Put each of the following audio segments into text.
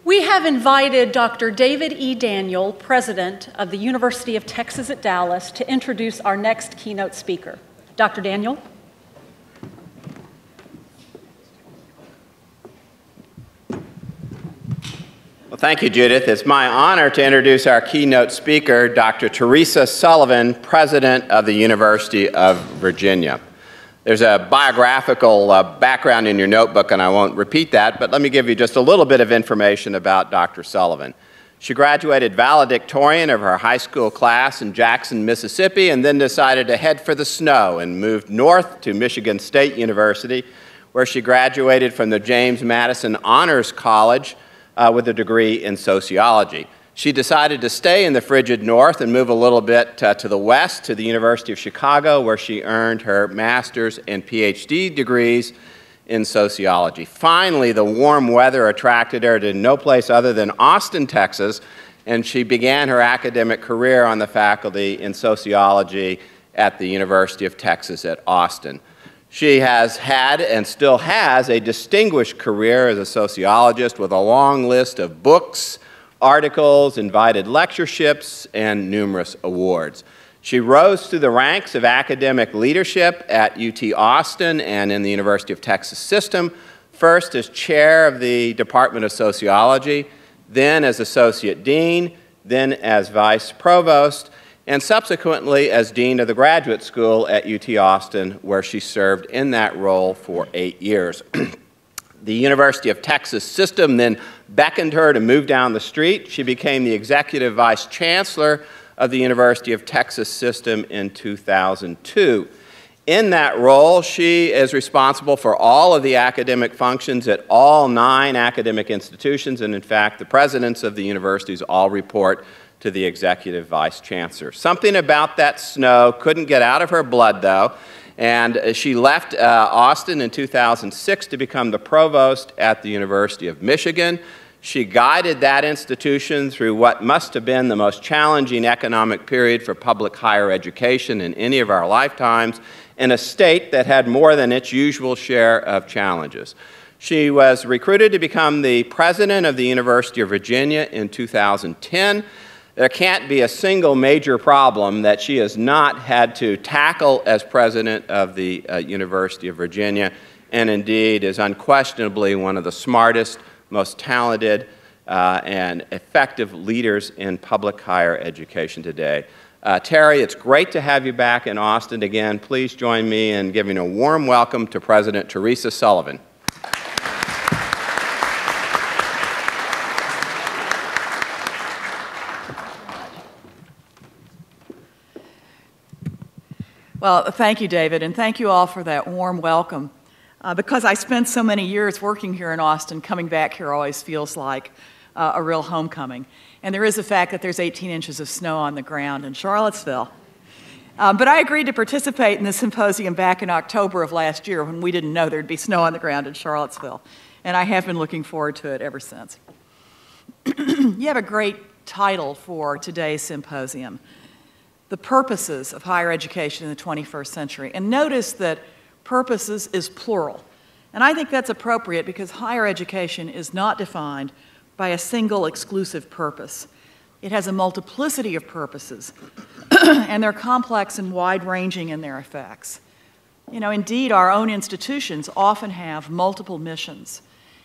We have invited Dr. David E. Daniel, President of the University of Texas at Dallas, to introduce our next keynote speaker. Dr. Daniel. Well, thank you, Judith. It's my honor to introduce our keynote speaker, Dr. Teresa Sullivan, President of the University of Virginia. There's a biographical background in your notebook, and I won't repeat that, but let me give you just a little bit of information about Dr. Sullivan. She graduated valedictorian of her high school class in Jackson, Mississippi, and then decided to head for the snow and moved north to Michigan State University, where she graduated from the James Madison Honors College with a degree in sociology. She decided to stay in the frigid north and move a little bit to the west to the University of Chicago, where she earned her master's and PhD degrees in sociology. Finally, the warm weather attracted her to no place other than Austin, Texas, and she began her academic career on the faculty in sociology at the University of Texas at Austin. She has had and still has a distinguished career as a sociologist with a long list of books, articles, invited lectureships, and numerous awards. She rose through the ranks of academic leadership at UT Austin and in the University of Texas system, first as chair of the Department of Sociology, then as associate dean, then as vice provost, and subsequently as dean of the graduate school at UT Austin, where she served in that role for 8 years. The University of Texas system then beckoned her to move down the street. She became the executive vice chancellor of the University of Texas system in 2002. In that role, she is responsible for all of the academic functions at all 9 academic institutions, and in fact, the presidents of the universities all report to the executive vice chancellor. Something about that snow couldn't get out of her blood, though, and she left Austin in 2006 to become the provost at the University of Michigan. She guided that institution through what must have been the most challenging economic period for public higher education in any of our lifetimes, in a state that had more than its usual share of challenges. She was recruited to become the president of the University of Virginia in 2010. There can't be a single major problem that she has not had to tackle as president of the University of Virginia, and indeed is unquestionably one of the smartest, most talented, and effective leaders in public higher education today. Terry, it's great to have you back in Austin again. Please join me in giving a warm welcome to President Teresa Sullivan. Well, thank you, David, and thank you all for that warm welcome. Because I spent so many years working here in Austin, coming back here always feels like a real homecoming. And there is the fact that there's 18 inches of snow on the ground in Charlottesville. But I agreed to participate in the symposium back in October of last year when we didn't know there'd be snow on the ground in Charlottesville. And I have been looking forward to it ever since. You have a great title for today's symposium: The Purposes of Higher Education in the 21st Century. And notice that purposes is plural. And I think that's appropriate because higher education is not defined by a single exclusive purpose. It has a multiplicity of purposes, and they're complex and wide-ranging in their effects. You know, indeed, our own institutions often have multiple missions,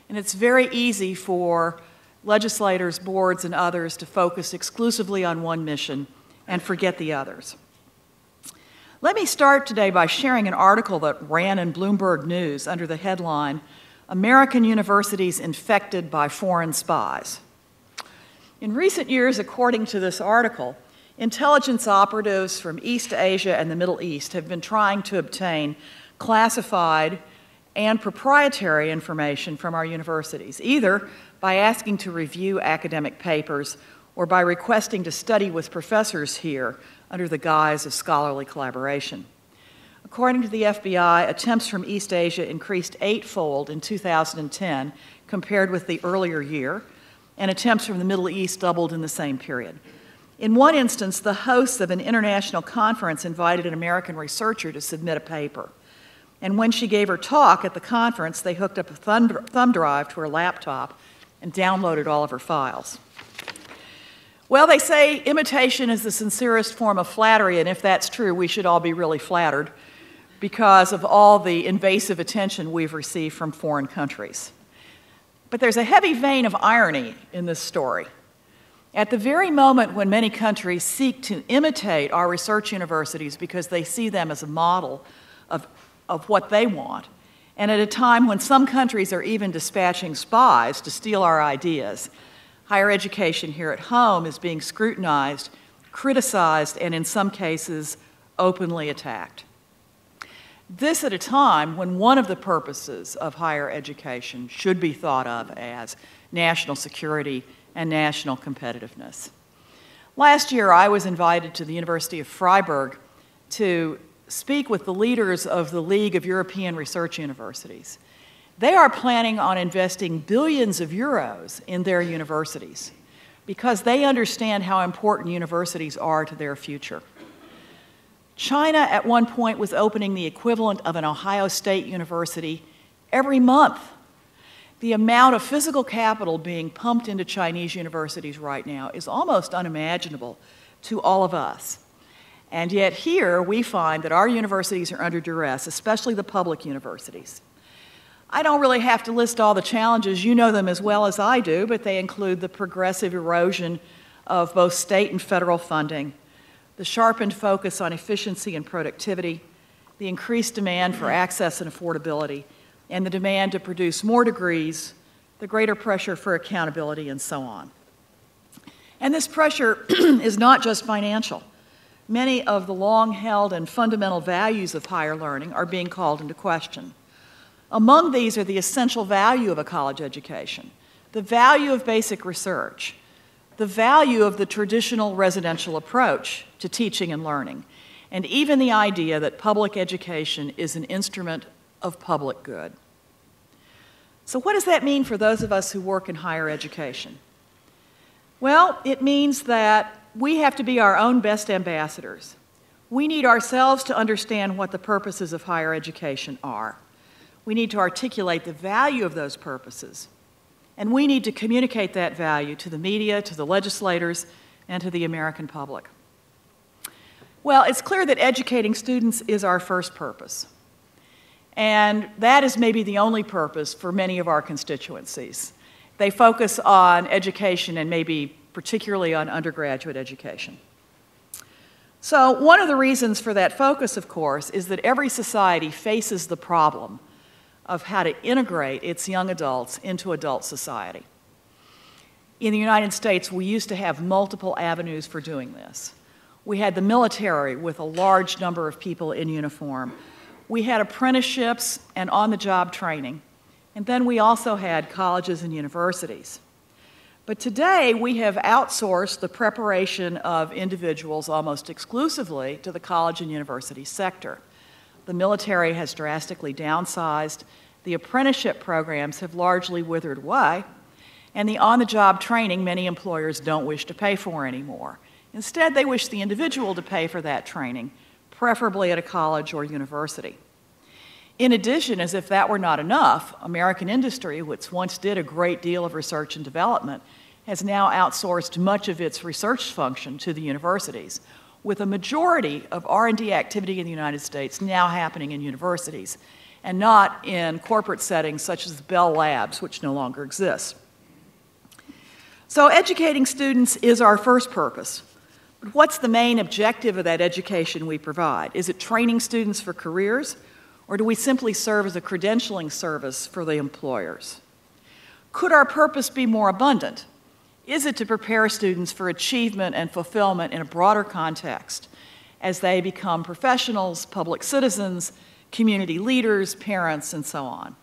and it's very easy for legislators, boards, and others to focus exclusively on one mission and forget the others. Let me start today by sharing an article that ran in Bloomberg News under the headline, "American Universities Infected by Foreign Spies." In recent years, according to this article, intelligence operatives from East Asia and the Middle East have been trying to obtain classified and proprietary information from our universities, either by asking to review academic papers or by requesting to study with professors here under the guise of scholarly collaboration. According to the FBI, attempts from East Asia increased 8-fold in 2010 compared with the earlier year, and attempts from the Middle East doubled in the same period. In one instance, the hosts of an international conference invited an American researcher to submit a paper. And when she gave her talk at the conference, they hooked up a thumb drive to her laptop and downloaded all of her files. Well, they say imitation is the sincerest form of flattery, and if that's true, we should all be really flattered because of all the invasive attention we've received from foreign countries. But there's a heavy vein of irony in this story. At the very moment when many countries seek to imitate our research universities because they see them as a model of what they want, and at a time when some countries are even dispatching spies to steal our ideas, higher education here at home is being scrutinized, criticized, and in some cases, openly attacked. This at a time when one of the purposes of higher education should be thought of as national security and national competitiveness. Last year, I was invited to the University of Freiburg to speak with the leaders of the League of European Research Universities. They are planning on investing billions of euros in their universities because they understand how important universities are to their future. China at one point was opening the equivalent of an Ohio State University every month. The amount of physical capital being pumped into Chinese universities right now is almost unimaginable to all of us. And yet here we find that our universities are under duress, especially the public universities. I don't really have to list all the challenges. You know them as well as I do, but they include the progressive erosion of both state and federal funding, the sharpened focus on efficiency and productivity, the increased demand for access and affordability, and the demand to produce more degrees, the greater pressure for accountability, and so on. And this pressure is not just financial. Many of the long-held and fundamental values of higher learning are being called into question. Among these are the essential value of a college education, the value of basic research, the value of the traditional residential approach to teaching and learning, and even the idea that public education is an instrument of public good. So what does that mean for those of us who work in higher education? Well, it means that we have to be our own best ambassadors. We need ourselves to understand what the purposes of higher education are. We need to articulate the value of those purposes. And we need to communicate that value to the media, to the legislators, and to the American public. Well, it's clear that educating students is our first purpose. And that is maybe the only purpose for many of our constituencies. They focus on education and maybe particularly on undergraduate education. So one of the reasons for that focus, of course, is that every society faces the problem of how to integrate its young adults into adult society. In the United States, we used to have multiple avenues for doing this. We had the military with a large number of people in uniform. We had apprenticeships and on-the-job training. And then we also had colleges and universities. But today, we have outsourced the preparation of individuals almost exclusively to the college and university sector. The military has drastically downsized, the apprenticeship programs have largely withered away, and the on-the-job training many employers don't wish to pay for anymore. Instead, they wish the individual to pay for that training, preferably at a college or university. In addition, as if that were not enough, American industry, which once did a great deal of research and development, has now outsourced much of its research function to the universities, with a majority of R&D activity in the United States now happening in universities, and not in corporate settings such as Bell Labs, which no longer exists. So educating students is our first purpose. But what's the main objective of that education we provide? Is it training students for careers, or do we simply serve as a credentialing service for the employers? Could our purpose be more abundant? Is it to prepare students for achievement and fulfillment in a broader context as they become professionals, public citizens, community leaders, parents, and so on?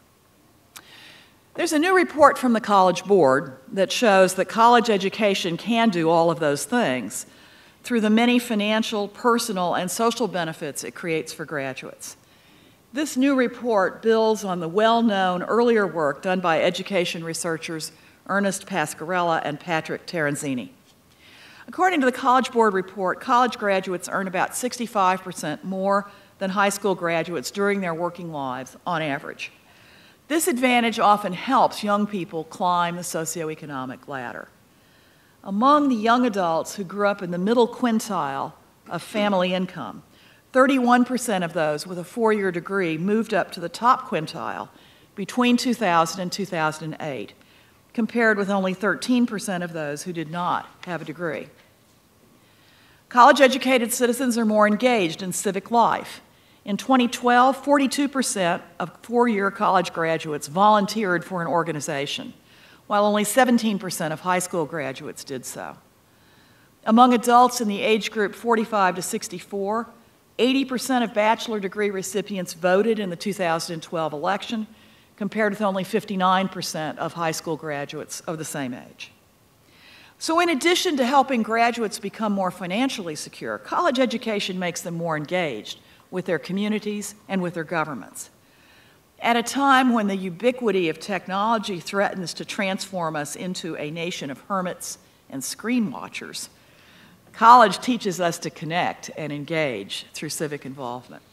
There's a new report from the College Board that shows that college education can do all of those things through the many financial, personal, and social benefits it creates for graduates. This new report builds on the well-known earlier work done by education researchers Ernest Pascarella and Patrick Terenzini. According to the College Board report, college graduates earn about 65% more than high school graduates during their working lives on average. This advantage often helps young people climb the socioeconomic ladder. Among the young adults who grew up in the middle quintile of family income, 31% of those with a four-year degree moved up to the top quintile between 2000 and 2008, compared with only 13% of those who did not have a degree. College-educated citizens are more engaged in civic life. In 2012, 42% of four-year college graduates volunteered for an organization, while only 17% of high school graduates did so. Among adults in the age group 45 to 64, 80% of bachelor degree recipients voted in the 2012 election, compared with only 59% of high school graduates of the same age. So in addition to helping graduates become more financially secure, college education makes them more engaged with their communities and with their governments. At a time when the ubiquity of technology threatens to transform us into a nation of hermits and screen watchers, college teaches us to connect and engage through civic involvement.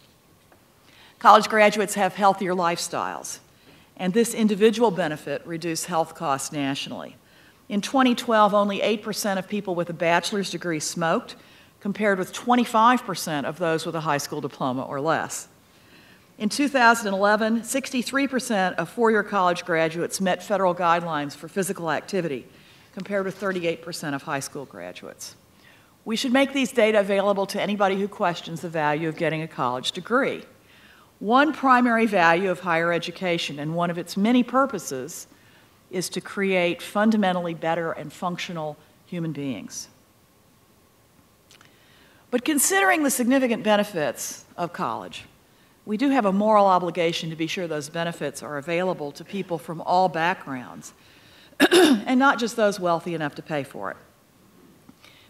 College graduates have healthier lifestyles, and this individual benefit reduced health costs nationally. In 2012, only 8% of people with a bachelor's degree smoked, compared with 25% of those with a high school diploma or less. In 2011, 63% of four-year college graduates met federal guidelines for physical activity, compared with 38% of high school graduates. We should make these data available to anybody who questions the value of getting a college degree. One primary value of higher education, and one of its many purposes, is to create fundamentally better and functional human beings. But considering the significant benefits of college, we do have a moral obligation to be sure those benefits are available to people from all backgrounds, and not just those wealthy enough to pay for it.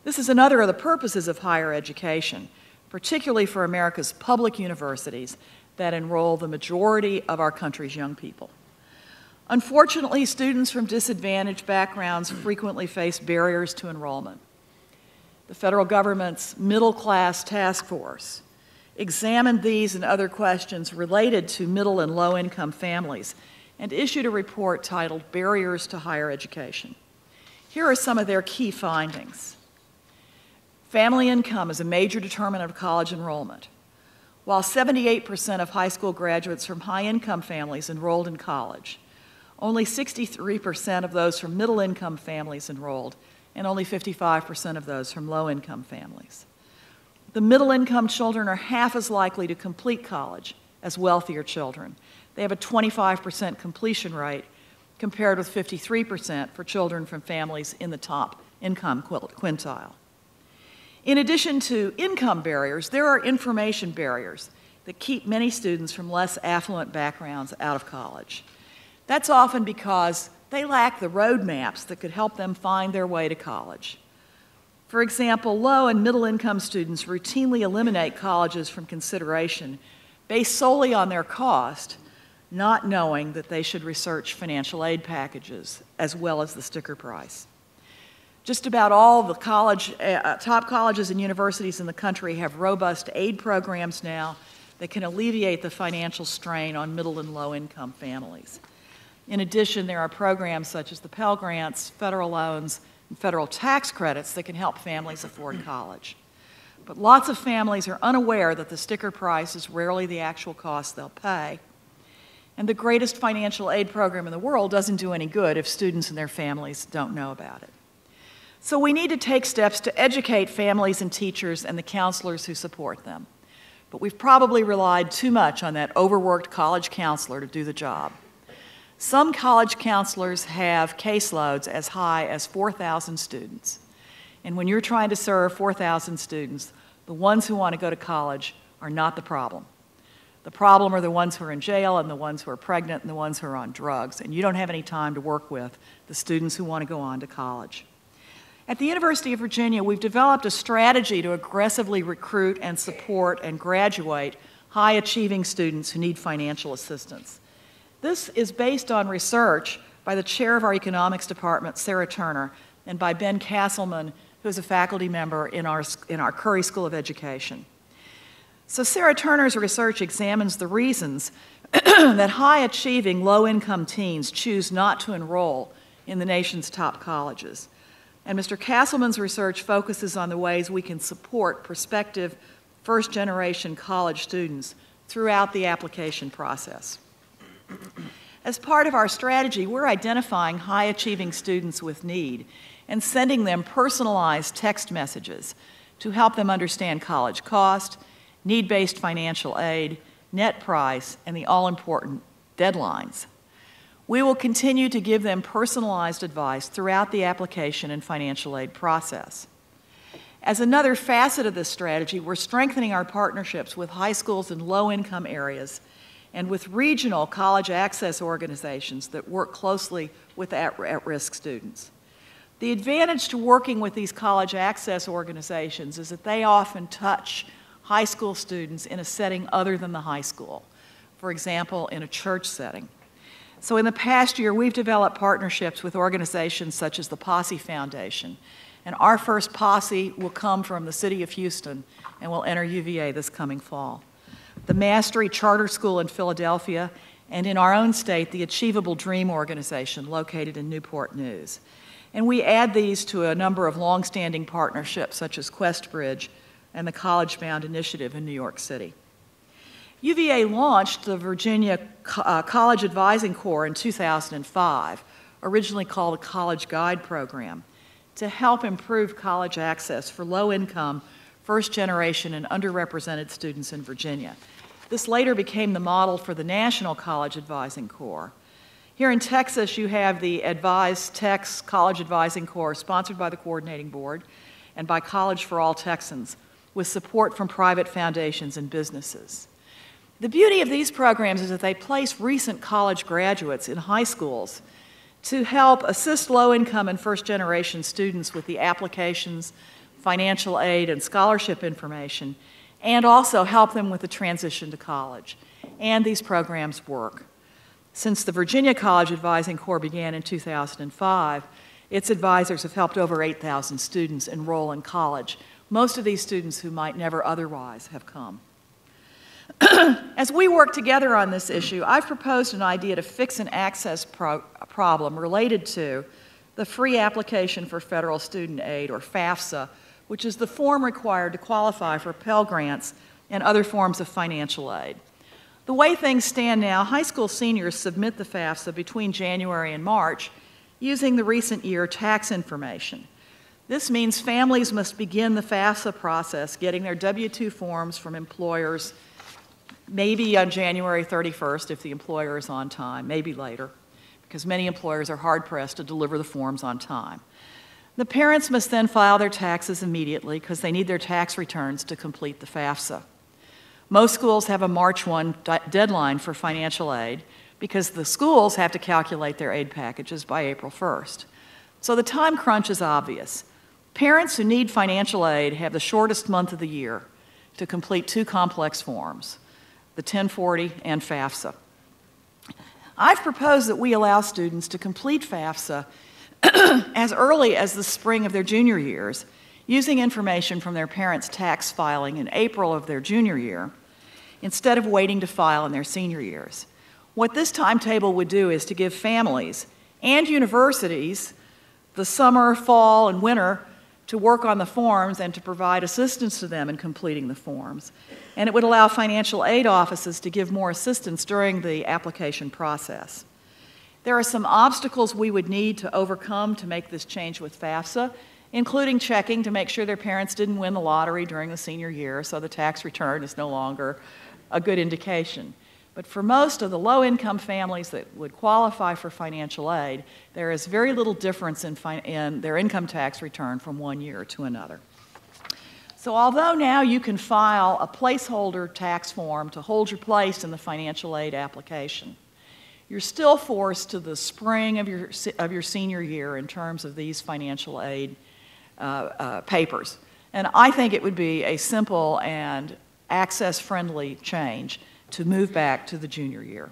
This is another of the purposes of higher education, particularly for America's public universities that enroll the majority of our country's young people. Unfortunately, students from disadvantaged backgrounds frequently face barriers to enrollment. The federal government's Middle Class Task Force examined these and other questions related to middle and low-income families and issued a report titled Barriers to Higher Education. Here are some of their key findings. Family income is a major determinant of college enrollment. While 78% of high school graduates from high-income families enrolled in college, only 63% of those from middle-income families enrolled, and only 55% of those from low-income families. The middle-income children are half as likely to complete college as wealthier children. They have a 25% completion rate, compared with 53% for children from families in the top income quintile. In addition to income barriers, there are information barriers that keep many students from less affluent backgrounds out of college. That's often because they lack the roadmaps that could help them find their way to college. For example, low and middle income students routinely eliminate colleges from consideration based solely on their cost, not knowing that they should research financial aid packages as well as the sticker price. Just about all the top colleges and universities in the country have robust aid programs now that can alleviate the financial strain on middle and low-income families. In addition, there are programs such as the Pell Grants, federal loans, and federal tax credits that can help families afford college. But lots of families are unaware that the sticker price is rarely the actual cost they'll pay. And the greatest financial aid program in the world doesn't do any good if students and their families don't know about it. So we need to take steps to educate families and teachers and the counselors who support them. But we've probably relied too much on that overworked college counselor to do the job. Some college counselors have caseloads as high as 4,000 students. And when you're trying to serve 4,000 students, the ones who want to go to college are not the problem. The problem are the ones who are in jail and the ones who are pregnant and the ones who are on drugs. And you don't have any time to work with the students who want to go on to college. At the University of Virginia, we've developed a strategy to aggressively recruit and support and graduate high-achieving students who need financial assistance. This is based on research by the chair of our economics department, Sarah Turner, and by Ben Castleman, who is a faculty member in our Curry School of Education. So Sarah Turner's research examines the reasons that high-achieving, low-income teens choose not to enroll in the nation's top colleges. And Mr. Castleman's research focuses on the ways we can support prospective first-generation college students throughout the application process. As part of our strategy, we're identifying high-achieving students with need and sending them personalized text messages to help them understand college cost, need-based financial aid, net price, and the all-important deadlines. We will continue to give them personalized advice throughout the application and financial aid process. As another facet of this strategy, we're strengthening our partnerships with high schools in low-income areas and with regional college access organizations that work closely with at-risk students. The advantage to working with these college access organizations is that they often touch high school students in a setting other than the high school, for example, in a church setting. So in the past year, we've developed partnerships with organizations such as the Posse Foundation, and our first Posse will come from the city of Houston and will enter UVA this coming fall. The Mastery Charter School in Philadelphia, and in our own state, the Achievable Dream organization located in Newport News. And we add these to a number of longstanding partnerships such as QuestBridge and the College Bound Initiative in New York City. UVA launched the Virginia College Advising Corps in 2005, originally called the College Guide Program, to help improve college access for low-income, first-generation, and underrepresented students in Virginia. This later became the model for the National College Advising Corps. Here in Texas, you have the Advise Tex College Advising Corps, sponsored by the Coordinating Board and by College for All Texans, with support from private foundations and businesses. The beauty of these programs is that they place recent college graduates in high schools to help assist low-income and first-generation students with the applications, financial aid, and scholarship information, and also help them with the transition to college. And these programs work. Since the Virginia College Advising Corps began in 2005, its advisors have helped over 8,000 students enroll in college, most of these students who might never otherwise have come. As we work together on this issue, I've proposed an idea to fix an access problem related to the free application for federal student aid, or Fafsa, which is the form required to qualify for Pell Grants and other forms of financial aid. The way things stand now, high school seniors submit the Fafsa between January and March using the recent year tax information. This means families must begin the Fafsa process getting their W-2 forms from employers maybe on January 31st if the employer is on time, maybe later, because many employers are hard-pressed to deliver the forms on time. The parents must then file their taxes immediately because they need their tax returns to complete the Fafsa. Most schools have a March 1 deadline for financial aid because the schools have to calculate their aid packages by April 1st. So the time crunch is obvious. Parents who need financial aid have the shortest month of the year to complete two complex forms, the 1040 and Fafsa. I've proposed that we allow students to complete FAFSA as early as the spring of their junior years, using information from their parents' tax filing in April of their junior year, instead of waiting to file in their senior years. What this timetable would do is to give families and universities the summer, fall, and winter to work on the forms and to provide assistance to them in completing the forms. And it would allow financial aid offices to give more assistance during the application process. There are some obstacles we would need to overcome to make this change with FAFSA, including checking to make sure their parents didn't win the lottery during the senior year, so the tax return is no longer a good indication. But for most of the low-income families that would qualify for financial aid, there is very little difference in their income tax return from one year to another. So although now you can file a placeholder tax form to hold your place in the financial aid application, you're still forced to the spring of your senior year in terms of these financial aid papers. And I think it would be a simple and access-friendly change to move back to the junior year.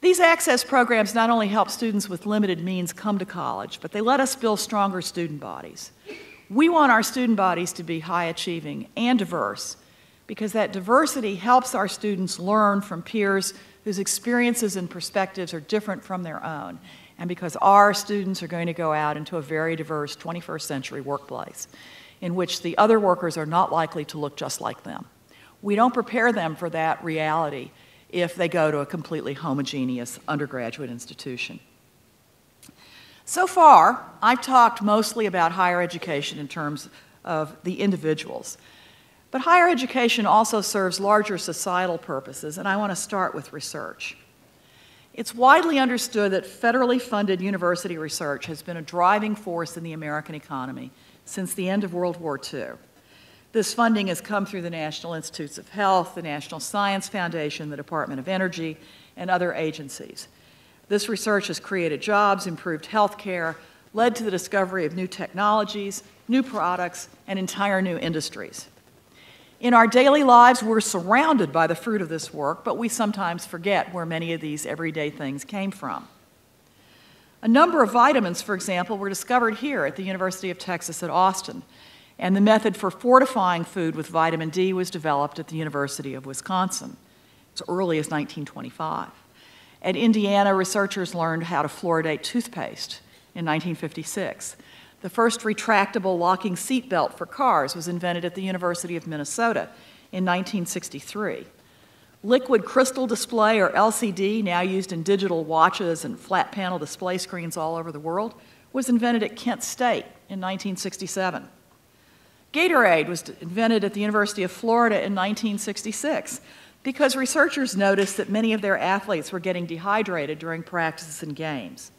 These access programs not only help students with limited means come to college, but they let us build stronger student bodies. We want our student bodies to be high-achieving and diverse, because that diversity helps our students learn from peers whose experiences and perspectives are different from their own, and because our students are going to go out into a very diverse 21st century workplace in which the other workers are not likely to look just like them. We don't prepare them for that reality if they go to a completely homogeneous undergraduate institution. So far, I've talked mostly about higher education in terms of the individuals. But higher education also serves larger societal purposes, and I want to start with research. It's widely understood that federally funded university research has been a driving force in the American economy since the end of World War II. This funding has come through the National Institutes of Health, the National Science Foundation, the Department of Energy, and other agencies. This research has created jobs, improved health care, led to the discovery of new technologies, new products, and entire new industries. In our daily lives, we're surrounded by the fruit of this work, but we sometimes forget where many of these everyday things came from. A number of vitamins, for example, were discovered here at the University of Texas at Austin, and the method for fortifying food with vitamin D was developed at the University of Wisconsin as early as 1925. At Indiana, researchers learned how to fluoridate toothpaste in 1956. The first retractable locking seatbelt for cars was invented at the University of Minnesota in 1963. Liquid crystal display, or LCD, now used in digital watches and flat panel display screens all over the world, was invented at Kent State in 1967. Gatorade was invented at the University of Florida in 1966 because researchers noticed that many of their athletes were getting dehydrated during practices and games.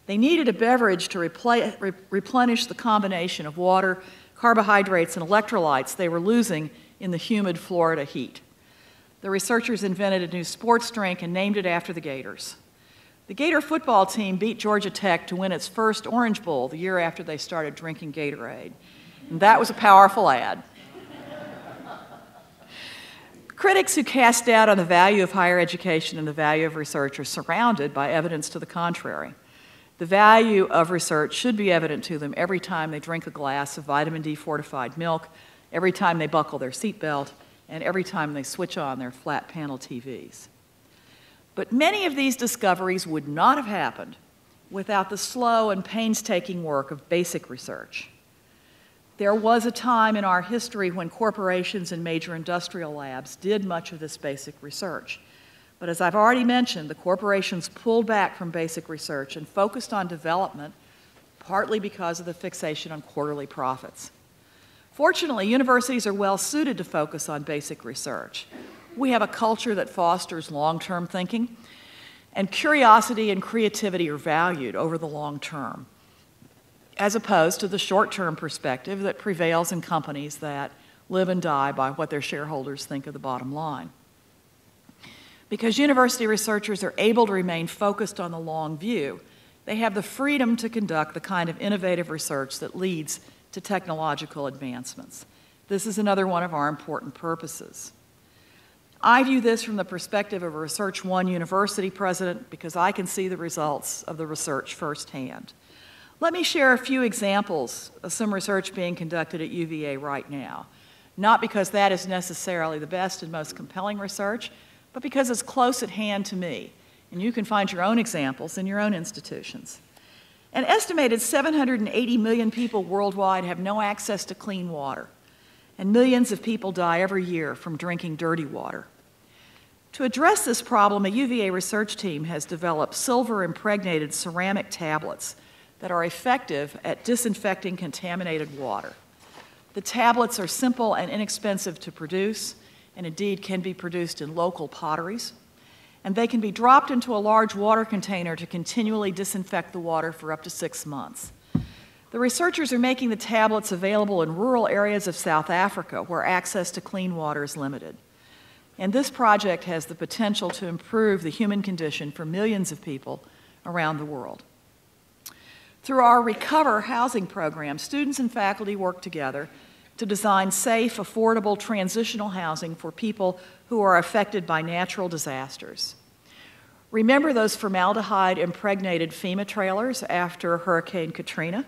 They needed a beverage to replenish the combination of water, carbohydrates, and electrolytes they were losing in the humid Florida heat. The researchers invented a new sports drink and named it after the Gators. The Gator football team beat Georgia Tech to win its first Orange Bowl the year after they started drinking Gatorade. And that was a powerful ad. Critics who cast doubt on the value of higher education and the value of research are surrounded by evidence to the contrary. The value of research should be evident to them every time they drink a glass of vitamin D fortified milk, every time they buckle their seatbelt, and every time they switch on their flat panel TVs. But many of these discoveries would not have happened without the slow and painstaking work of basic research. There was a time in our history when corporations and major industrial labs did much of this basic research. But as I've already mentioned, the corporations pulled back from basic research and focused on development, partly because of the fixation on quarterly profits. Fortunately, universities are well suited to focus on basic research. We have a culture that fosters long-term thinking, and curiosity and creativity are valued over the long term, as opposed to the short-term perspective that prevails in companies that live and die by what their shareholders think of the bottom line. Because university researchers are able to remain focused on the long view, they have the freedom to conduct the kind of innovative research that leads to technological advancements. This is another one of our important purposes. I view this from the perspective of a Research One university president because I can see the results of the research firsthand. Let me share a few examples of some research being conducted at UVA right now. Not because that is necessarily the best and most compelling research, but because it's close at hand to me, and you can find your own examples in your own institutions. An estimated 780 million people worldwide have no access to clean water, and millions of people die every year from drinking dirty water. To address this problem, a UVA research team has developed silver-impregnated ceramic tablets that are effective at disinfecting contaminated water. The tablets are simple and inexpensive to produce, and indeed can be produced in local potteries, and they can be dropped into a large water container to continually disinfect the water for up to 6 months. The researchers are making the tablets available in rural areas of South Africa where access to clean water is limited. And this project has the potential to improve the human condition for millions of people around the world. Through our Recover housing program, students and faculty work together to design safe, affordable, transitional housing for people who are affected by natural disasters. Remember those formaldehyde-impregnated FEMA trailers after Hurricane Katrina?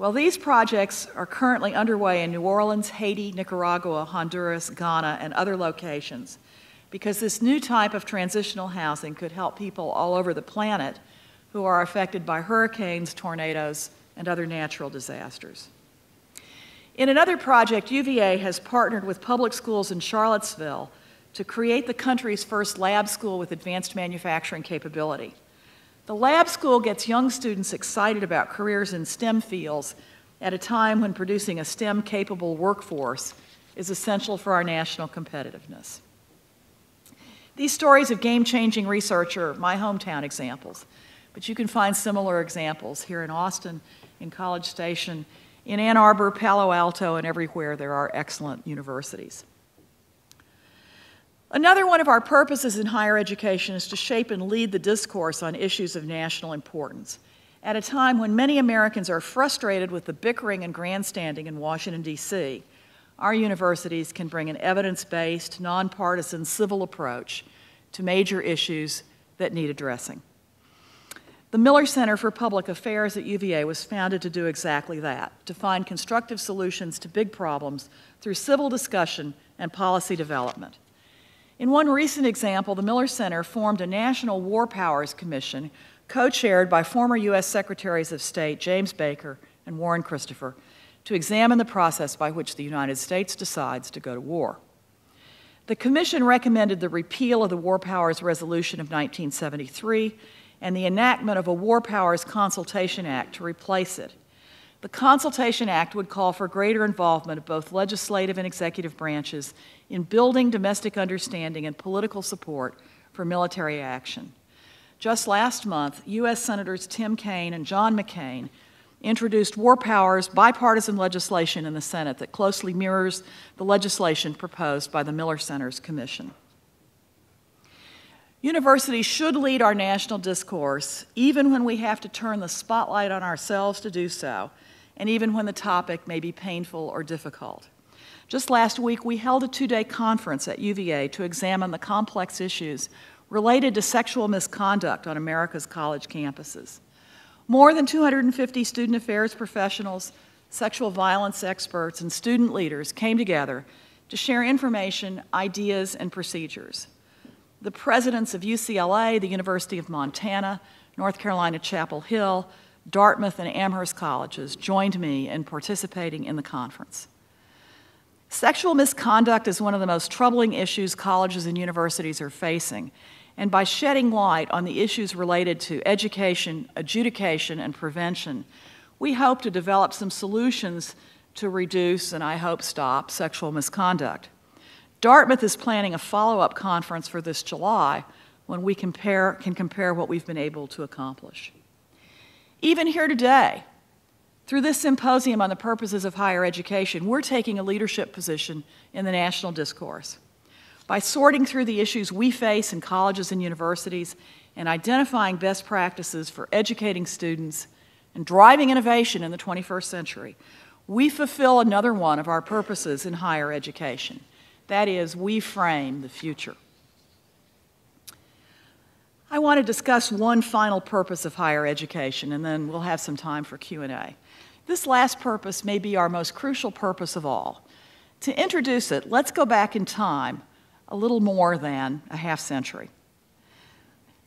Well, these projects are currently underway in New Orleans, Haiti, Nicaragua, Honduras, Ghana, and other locations, because this new type of transitional housing could help people all over the planet who are affected by hurricanes, tornadoes, and other natural disasters. In another project, UVA has partnered with public schools in Charlottesville to create the country's first lab school with advanced manufacturing capability. The lab school gets young students excited about careers in STEM fields at a time when producing a STEM-capable workforce is essential for our national competitiveness. These stories of game-changing research are my hometown examples, but you can find similar examples here in Austin, in College Station, in Ann Arbor, Palo Alto, and everywhere there are excellent universities. Another one of our purposes in higher education is to shape and lead the discourse on issues of national importance at a time when many Americans are frustrated with the bickering and grandstanding in Washington, D.C. Our universities can bring an evidence-based, nonpartisan, civil approach to major issues that need addressing. The Miller Center for Public Affairs at UVA was founded to do exactly that, to find constructive solutions to big problems through civil discussion and policy development. In one recent example, the Miller Center formed a National War Powers Commission co-chaired by former U.S. Secretaries of State James Baker and Warren Christopher to examine the process by which the United States decides to go to war. The commission recommended the repeal of the War Powers Resolution of 1973 and the enactment of a War Powers Consultation Act to replace it. The Consultation Act would call for greater involvement of both legislative and executive branches in building domestic understanding and political support for military action. Just last month, U.S. Senators Tim Kaine and John McCain introduced war powers bipartisan legislation in the Senate that closely mirrors the legislation proposed by the Miller Center's commission. Universities should lead our national discourse, even when we have to turn the spotlight on ourselves to do so, and even when the topic may be painful or difficult. Just last week, we held a two-day conference at UVA to examine the complex issues related to sexual misconduct on America's college campuses. More than 250 student affairs professionals, sexual violence experts, and student leaders came together to share information, ideas, and procedures. The presidents of UCLA, the University of Montana, North Carolina Chapel Hill, Dartmouth, and Amherst colleges joined me in participating in the conference. Sexual misconduct is one of the most troubling issues colleges and universities are facing, and by shedding light on the issues related to education, adjudication, and prevention, we hope to develop some solutions to reduce, and I hope stop, sexual misconduct. Dartmouth is planning a follow-up conference for this July when we can compare what we've been able to accomplish. Even here today, through this symposium on the purposes of higher education, we're taking a leadership position in the national discourse. By sorting through the issues we face in colleges and universities and identifying best practices for educating students and driving innovation in the 21st century, we fulfill another one of our purposes in higher education. That is, we frame the future. I want to discuss one final purpose of higher education, and then we'll have some time for Q&A. This last purpose may be our most crucial purpose of all. To introduce it, let's go back in time a little more than a half century.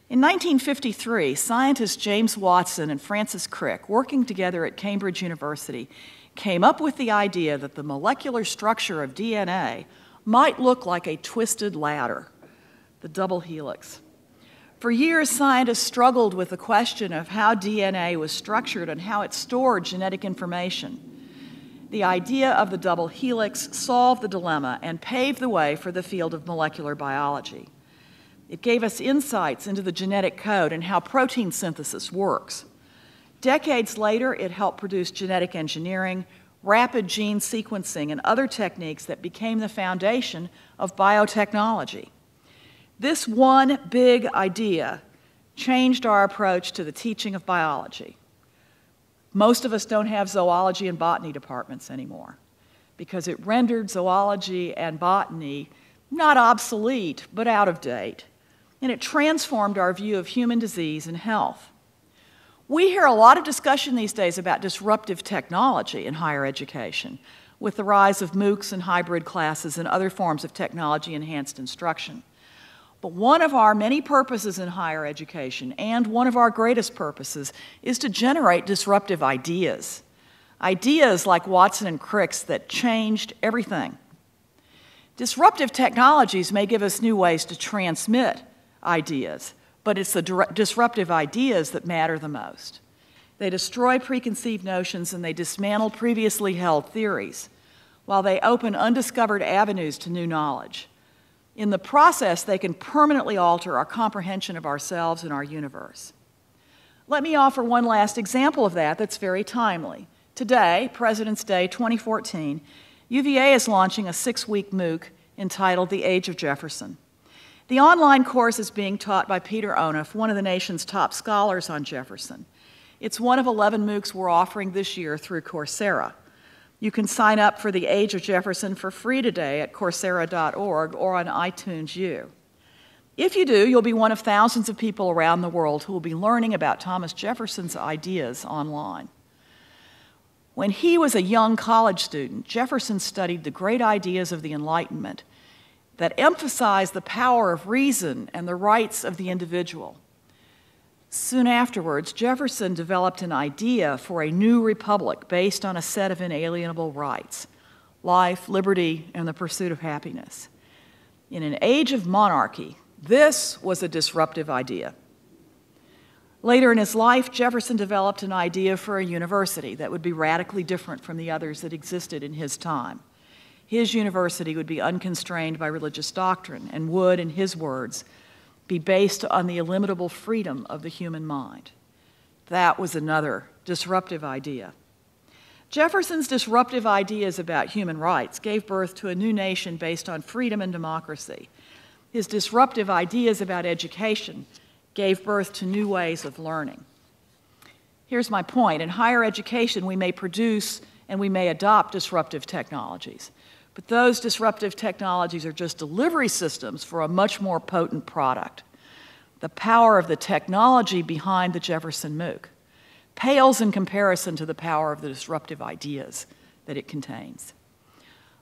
In 1953, scientists James Watson and Francis Crick, working together at Cambridge University, came up with the idea that the molecular structure of DNA might look like a twisted ladder, the double helix. For years, scientists struggled with the question of how DNA was structured and how it stored genetic information. The idea of the double helix solved the dilemma and paved the way for the field of molecular biology. It gave us insights into the genetic code and how protein synthesis works. Decades later, it helped produce genetic engineering, rapid gene sequencing, and other techniques that became the foundation of biotechnology. This one big idea changed our approach to the teaching of biology. Most of us don't have zoology and botany departments anymore because it rendered zoology and botany not obsolete, but out of date, and it transformed our view of human disease and health. We hear a lot of discussion these days about disruptive technology in higher education, with the rise of MOOCs and hybrid classes and other forms of technology-enhanced instruction. But one of our many purposes in higher education, and one of our greatest purposes, is to generate disruptive ideas. Ideas like Watson and Crick's that changed everything. Disruptive technologies may give us new ways to transmit ideas, but it's the disruptive ideas that matter the most. They destroy preconceived notions and they dismantle previously held theories, while they open undiscovered avenues to new knowledge. In the process, they can permanently alter our comprehension of ourselves and our universe. Let me offer one last example of that that's very timely. Today, President's Day 2014, UVA is launching a 6-week MOOC entitled The Age of Jefferson. The online course is being taught by Peter Onuf, one of the nation's top scholars on Jefferson. It's one of 11 MOOCs we're offering this year through Coursera. You can sign up for The Age of Jefferson for free today at Coursera.org or on iTunes U. If you do, you'll be one of thousands of people around the world who will be learning about Thomas Jefferson's ideas online. When he was a young college student, Jefferson studied the great ideas of the Enlightenment that emphasized the power of reason and the rights of the individual. Soon afterwards, Jefferson developed an idea for a new republic based on a set of inalienable rights: life, liberty, and the pursuit of happiness. In an age of monarchy, this was a disruptive idea. Later in his life, Jefferson developed an idea for a university that would be radically different from the others that existed in his time. His university would be unconstrained by religious doctrine and would, in his words, be based on the illimitable freedom of the human mind. That was another disruptive idea. Jefferson's disruptive ideas about human rights gave birth to a new nation based on freedom and democracy. His disruptive ideas about education gave birth to new ways of learning. Here's my point. In higher education, we may produce and we may adopt disruptive technologies, but those disruptive technologies are just delivery systems for a much more potent product. The power of the technology behind the Jefferson MOOC pales in comparison to the power of the disruptive ideas that it contains.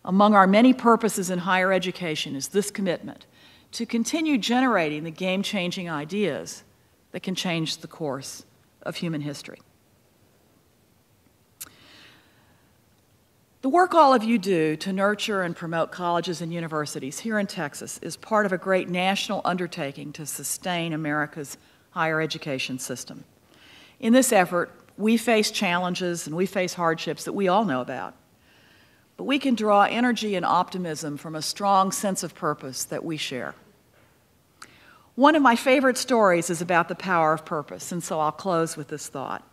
Among our many purposes in higher education is this commitment to continue generating the game-changing ideas that can change the course of human history. The work all of you do to nurture and promote colleges and universities here in Texas is part of a great national undertaking to sustain America's higher education system. In this effort, we face challenges and we face hardships that we all know about. But we can draw energy and optimism from a strong sense of purpose that we share. One of my favorite stories is about the power of purpose, and so I'll close with this thought.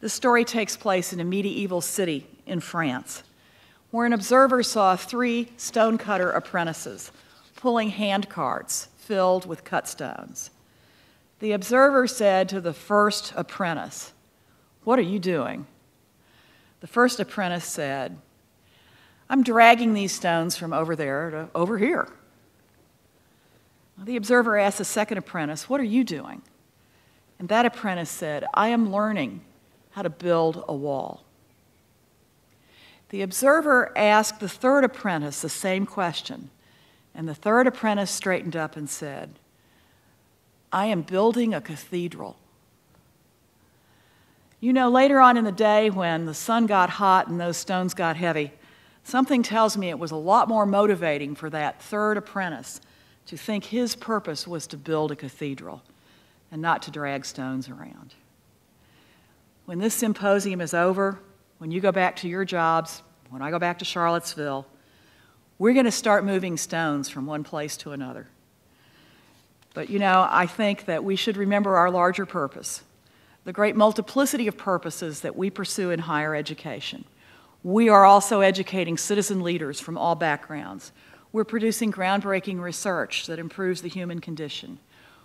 This story takes place in a medieval city in France, where an observer saw 3 stonecutter apprentices pulling hand carts filled with cut stones. The observer said to the first apprentice, "What are you doing?" The first apprentice said, "I'm dragging these stones from over there to over here." The observer asked the second apprentice, "What are you doing?" And that apprentice said, "I am learning how to build a wall." The observer asked the third apprentice the same question, and the third apprentice straightened up and said, "I am building a cathedral." You know, later on in the day when the sun got hot and those stones got heavy, something tells me it was a lot more motivating for that third apprentice to think his purpose was to build a cathedral and not to drag stones around. When this symposium is over, when you go back to your jobs, when I go back to Charlottesville, we're going to start moving stones from one place to another. But you know, I think that we should remember our larger purpose, the great multiplicity of purposes that we pursue in higher education. We are also educating citizen leaders from all backgrounds. We're producing groundbreaking research that improves the human condition.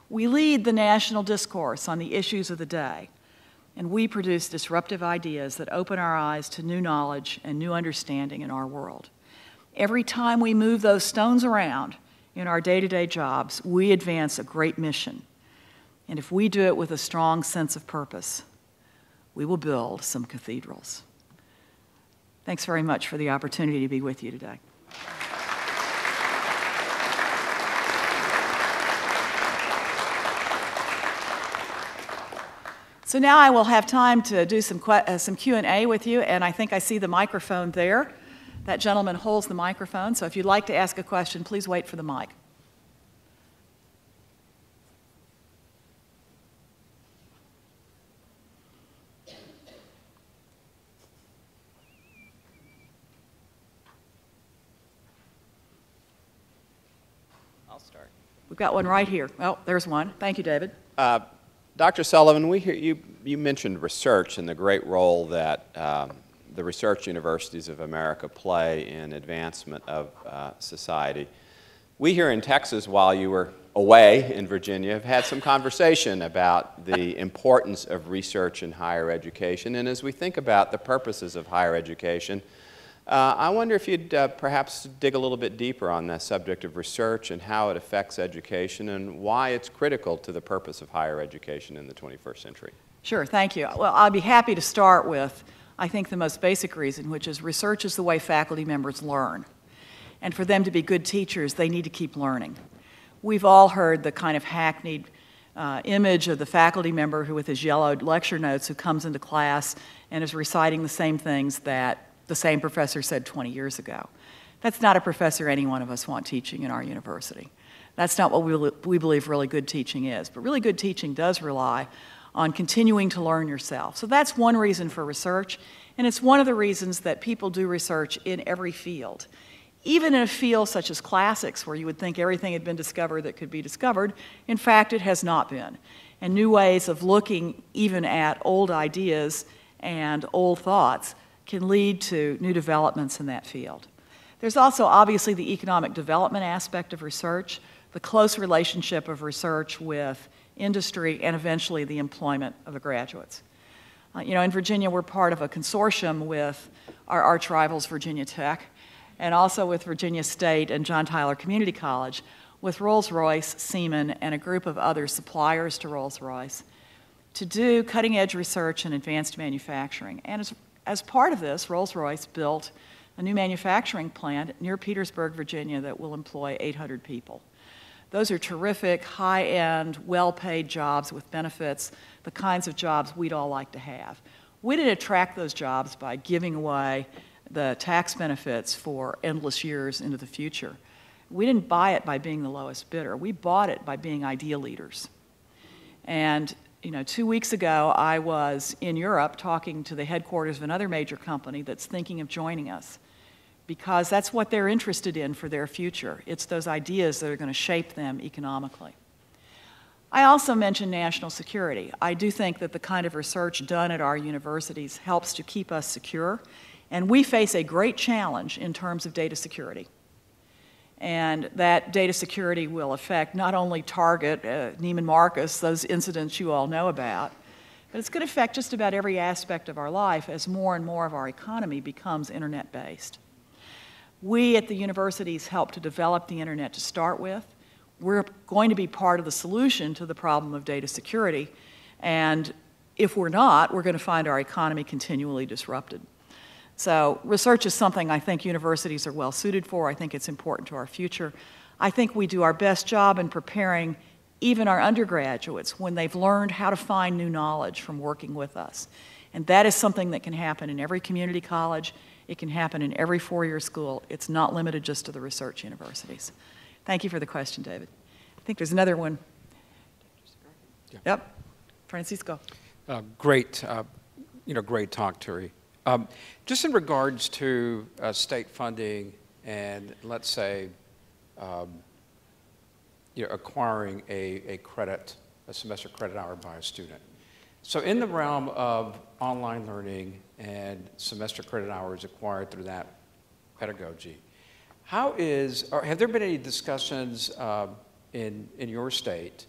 We lead the national discourse on the issues of the day, and we produce disruptive ideas that open our eyes to new knowledge and new understanding in our world. Every time we move those stones around in our day-to-day jobs, we advance a great mission. And if we do it with a strong sense of purpose, we will build some cathedrals. Thanks very much for the opportunity to be with you today. So now I will have time to do some Q&A with you, and I think I see the microphone there. That gentleman holds the microphone, so if you'd like to ask a question, please wait for the mic. I'll start. We've got one right here. Oh, there's one. Thank you, David. Dr. Sullivan, we hear you mentioned research and the great role that the research universities of America play in advancement of society. We here in Texas, while you were away in Virginia, have had some conversation about the importance of research in higher education. And as we think about the purposes of higher education, I wonder if you'd perhaps dig a little bit deeper on that subject of research and how it affects education and why it's critical to the purpose of higher education in the 21st century. Sure, thank you. Well, I'll be happy to start with, I think, the most basic reason, which is research is the way faculty members learn. And for them to be good teachers, they need to keep learning. We've all heard the kind of hackneyed image of the faculty member who, with his yellowed lecture notes, who comes into class and is reciting the same things that the same professor said 20 years ago. That's not a professor any one of us want teaching in our university. That's not what we believe really good teaching is. But really good teaching does rely on continuing to learn yourself. So that's one reason for research, and it's one of the reasons that people do research in every field. Even in a field such as classics, where you would think everything had been discovered that could be discovered, in fact, it has not been. And new ways of looking even at old ideas and old thoughts can lead to new developments in that field. There's also obviously the economic development aspect of research, the close relationship of research with industry, and eventually the employment of the graduates. In Virginia, we're part of a consortium with our arch rivals, Virginia Tech, and also with Virginia State and John Tyler Community College, with Rolls-Royce, Siemens, and a group of other suppliers to Rolls-Royce, to do cutting-edge research and advanced manufacturing. And as part of this, Rolls-Royce built a new manufacturing plant near Petersburg, Virginia, that will employ 800 people. Those are terrific, high-end, well-paid jobs with benefits, the kinds of jobs we'd all like to have. We didn't attract those jobs by giving away the tax benefits for endless years into the future. We didn't buy it by being the lowest bidder. We bought it by being idea leaders. And 2 weeks ago, I was in Europe talking to the headquarters of another major company that's thinking of joining us, because that's what they're interested in for their future. It's those ideas that are going to shape them economically. I also mentioned national security. I do think that the kind of research done at our universities helps to keep us secure, and we face a great challenge in terms of data security. And that data security will affect not only Target, Neiman Marcus, those incidents you all know about, but it's going to affect just about every aspect of our life as more and more of our economy becomes internet-based. We at the universities help to develop the internet to start with. We're going to be part of the solution to the problem of data security, and if we're not, we're going to find our economy continually disrupted. So research is something I think universities are well suited for. I think it's important to our future. I think we do our best job in preparing even our undergraduates when they've learned how to find new knowledge from working with us. And that is something that can happen in every community college. It can happen in every four-year school. It's not limited just to the research universities. Thank you for the question, David. I think there's another one. Yeah. Yep, Francisco. Great talk, Terry. Just in regards to state funding and, let's say, acquiring a semester credit hour by a student. So in the realm of online learning and semester credit hours acquired through that pedagogy, have there been any discussions in your state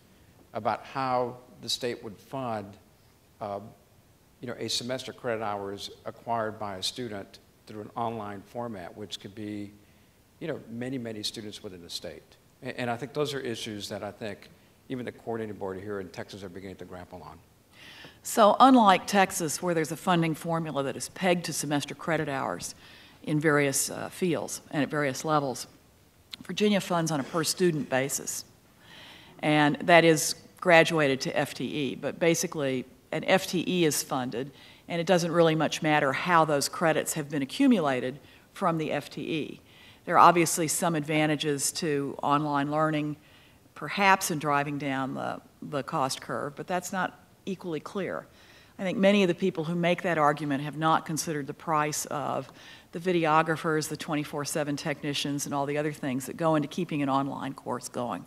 about how the state would fund a semester credit hours acquired by a student through an online format, which could be, many, many students within the state. And I think those are issues that I think even the coordinating board here in Texas are beginning to grapple on. So unlike Texas, where there's a funding formula that is pegged to semester credit hours in various fields and at various levels, Virginia funds on a per-student basis. And that is graduated to FTE, but basically an FTE is funded, and it doesn't really much matter how those credits have been accumulated from the FTE. There are obviously some advantages to online learning, perhaps in driving down the cost curve, but that's not equally clear. I think many of the people who make that argument have not considered the price of the videographers, the 24/7 technicians, and all the other things that go into keeping an online course going.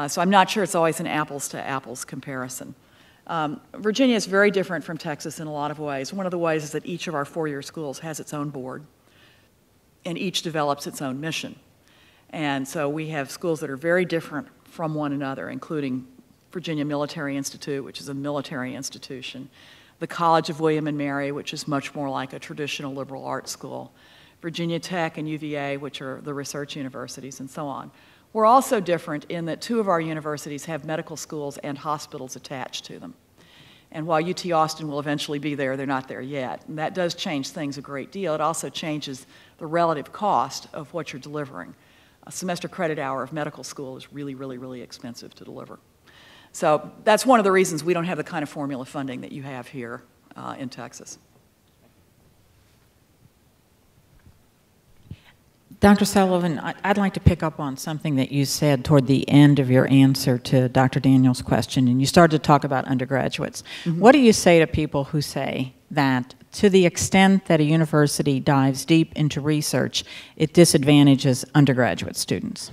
So I'm not sure it's always an apples-to-apples comparison. Virginia is very different from Texas in a lot of ways. One of the ways is that each of our four-year schools has its own board, and each develops its own mission. And so we have schools that are very different from one another, including Virginia Military Institute, which is a military institution, the College of William and Mary, which is much more like a traditional liberal arts school, Virginia Tech and UVA, which are the research universities, and so on. We're also different in that two of our universities have medical schools and hospitals attached to them. And while UT Austin will eventually be there, they're not there yet. And that does change things a great deal. It also changes the relative cost of what you're delivering. A semester credit hour of medical school is really, really, really expensive to deliver. So that's one of the reasons we don't have the kind of formula funding that you have here in Texas. Dr. Sullivan, I'd like to pick up on something that you said toward the end of your answer to Dr. Daniel's question, and you started to talk about undergraduates. Mm-hmm. What do you say to people who say that to the extent that a university dives deep into research, it disadvantages undergraduate students?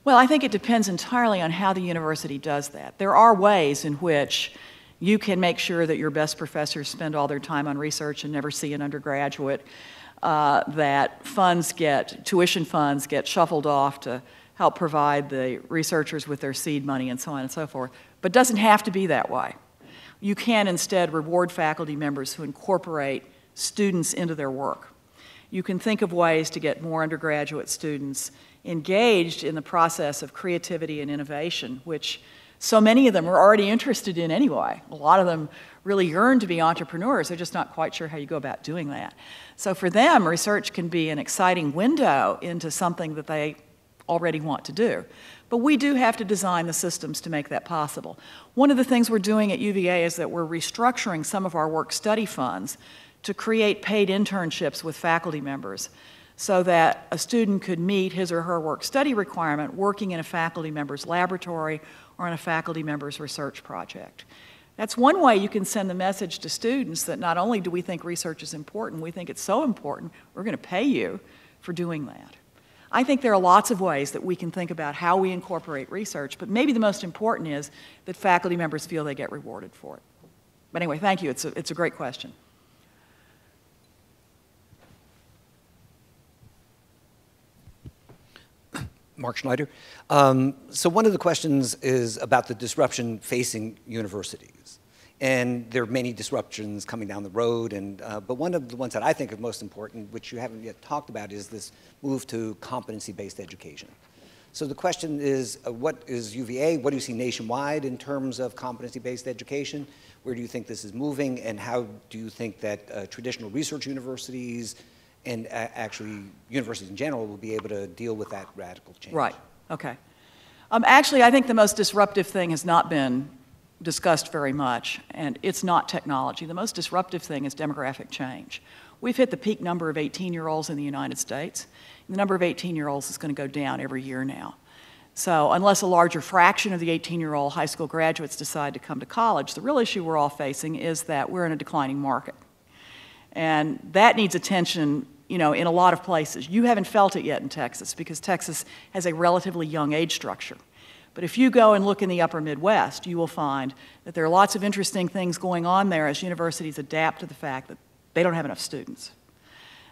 Well, I think it depends entirely on how the university does that. There are ways in which you can make sure that your best professors spend all their time on research and never see an undergraduate, that tuition funds get shuffled off to help provide the researchers with their seed money and so on and so forth. But it doesn't have to be that way. You can instead reward faculty members who incorporate students into their work. You can think of ways to get more undergraduate students engaged in the process of creativity and innovation, which so many of them are already interested in anyway. A lot of them really yearn to be entrepreneurs. They're just not quite sure how you go about doing that. So for them, research can be an exciting window into something that they already want to do. But we do have to design the systems to make that possible. One of the things we're doing at UVA is that we're restructuring some of our work-study funds to create paid internships with faculty members so that a student could meet his or her work-study requirement working in a faculty member's laboratory or in a faculty member's research project. That's one way you can send the message to students that not only do we think research is important, we think it's so important, we're going to pay you for doing that. I think there are lots of ways that we can think about how we incorporate research, but maybe the most important is that faculty members feel they get rewarded for it. But anyway, thank you. It's a great question. Mark Schneider. So one of the questions is about the disruption facing universities. And there are many disruptions coming down the road, but one of the ones that I think are most important, which you haven't yet talked about, is this move to competency-based education. So the question is, what is UVA? What do you see nationwide in terms of competency-based education? Where do you think this is moving? And how do you think that traditional research universities and actually universities in general will be able to deal with that radical change? Right, okay. Actually, I think the most disruptive thing has not been discussed very much, and it's not technology. The most disruptive thing is demographic change. We've hit the peak number of 18-year-olds in the United States. The number of 18-year-olds is going to go down every year now. So unless a larger fraction of the 18-year-old high school graduates decide to come to college, the real issue we're all facing is that we're in a declining market. And that needs attention, in a lot of places. You haven't felt it yet in Texas because Texas has a relatively young age structure. But if you go and look in the upper Midwest, you will find that there are lots of interesting things going on there as universities adapt to the fact that they don't have enough students.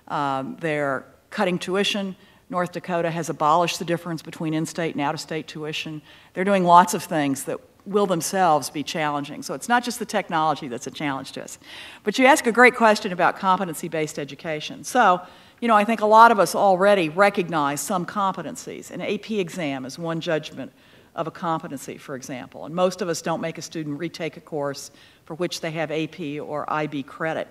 They're cutting tuition. North Dakota has abolished the difference between in-state and out-of-state tuition. They're doing lots of things that will themselves be challenging. So it's not just the technology that's a challenge to us. But you ask a great question about competency-based education. So, I think a lot of us already recognize some competencies. An AP exam is one judgment of a competency, for example. And most of us don't make a student retake a course for which they have AP or IB credit.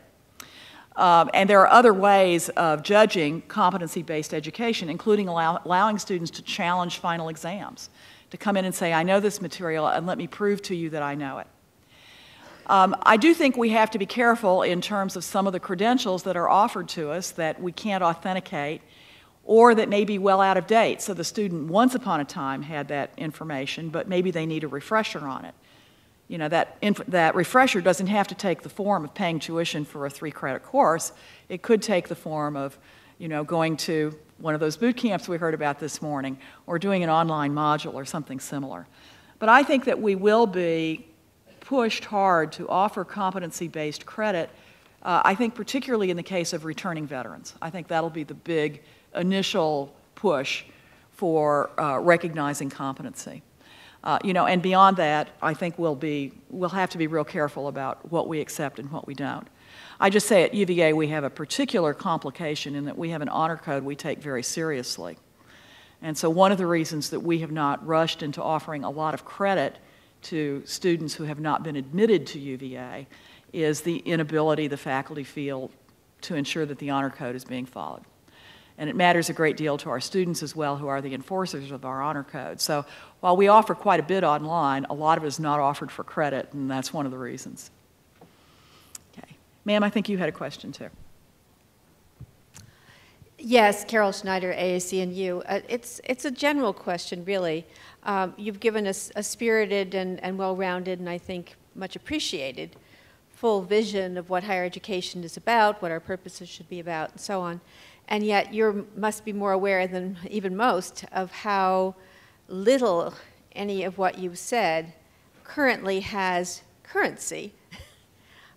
And there are other ways of judging competency-based education, including allowing students to challenge final exams, to come in and say, I know this material, and let me prove to you that I know it. I do think we have to be careful in terms of some of the credentials that are offered to us that we can't authenticate or that may be well out of date. So the student once upon a time had that information, but maybe they need a refresher on it. You know, that refresher doesn't have to take the form of paying tuition for a 3-credit course. It could take the form of, you know, going to one of those boot camps we heard about this morning or doing an online module or something similar. But I think that we will be pushed hard to offer competency-based credit, I think particularly in the case of returning veterans. I think that'll be the big initial push for recognizing competency. You know, and beyond that, I think we'll have to be real careful about what we accept and what we don't. I just say at UVA we have a particular complication in that we have an honor code we take very seriously. And so one of the reasons that we have not rushed into offering a lot of credit to students who have not been admitted to UVA is the inability the faculty feel to ensure that the honor code is being followed. And it matters a great deal to our students as well, who are the enforcers of our honor code. So while we offer quite a bit online, a lot of it is not offered for credit, and that's one of the reasons. Okay. Ma'am, I think you had a question too. Yes, Carol Schneider, AAC&U. It's a general question, really. You've given us a spirited and well-rounded and I think much appreciated full vision of what higher education is about, what our purposes should be about, and so on. And yet you must be more aware than even most of how little any of what you've said currently has currency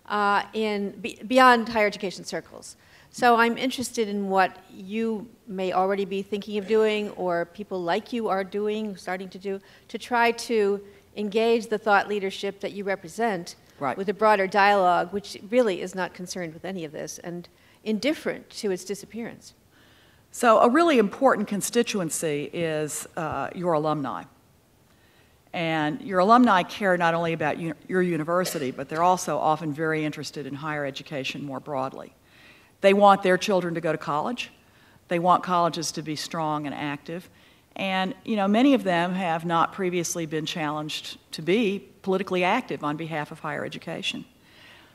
beyond higher education circles. So I'm interested in what you may already be thinking of doing or people like you are doing, starting to do, to try to engage the thought leadership that you represent with a broader dialogue, which really is not concerned with any of this and indifferent to its disappearance. So a really important constituency is your alumni. And your alumni care not only about your university, but they're also often very interested in higher education more broadly. They want their children to go to college. They want colleges to be strong and active. And, you know, many of them have not previously been challenged to be politically active on behalf of higher education.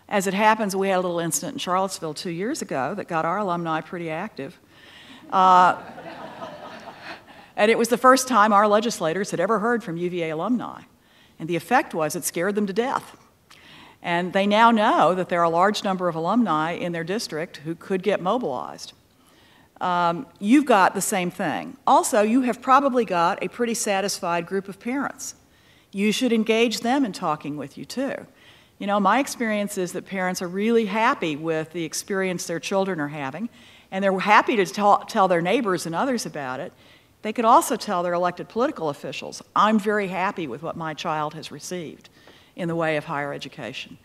As it happens, we had a little incident in Charlottesville 2 years ago that got our alumni pretty active. And it was the first time our legislators had ever heard from UVA alumni. And the effect was it scared them to death. And they now know that there are a large number of alumni in their district who could get mobilized. You've got the same thing. Also, you have probably got a pretty satisfied group of parents. You should engage them in talking with you too. You know, my experience is that parents are really happy with the experience their children are having, and they're happy to tell their neighbors and others about it. They could also tell their elected political officials, I'm very happy with what my child has received in the way of higher education.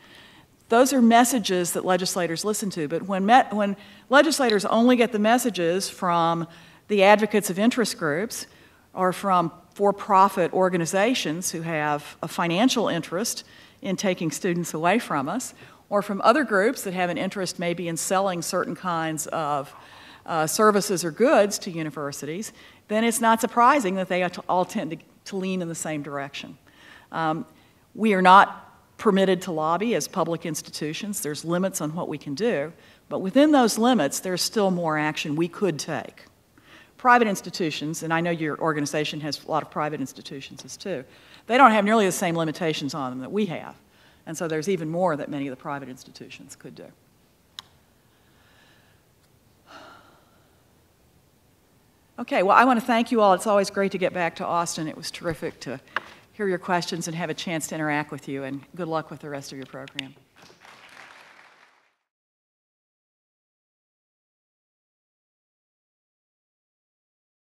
Those are messages that legislators listen to, but when legislators only get the messages from the advocates of interest groups or from for-profit organizations who have a financial interest in taking students away from us, or from other groups that have an interest maybe in selling certain kinds of services or goods to universities, then it's not surprising that they all tend to lean in the same direction. We are not permitted to lobby as public institutions. There's limits on what we can do, but within those limits, there's still more action we could take. Private institutions, and I know your organization has a lot of private institutions as too, they don't have nearly the same limitations on them that we have. And so there's even more that many of the private institutions could do. Okay, well, I want to thank you all. It's always great to get back to Austin. It was terrific to hear your questions and have a chance to interact with you, and good luck with the rest of your program.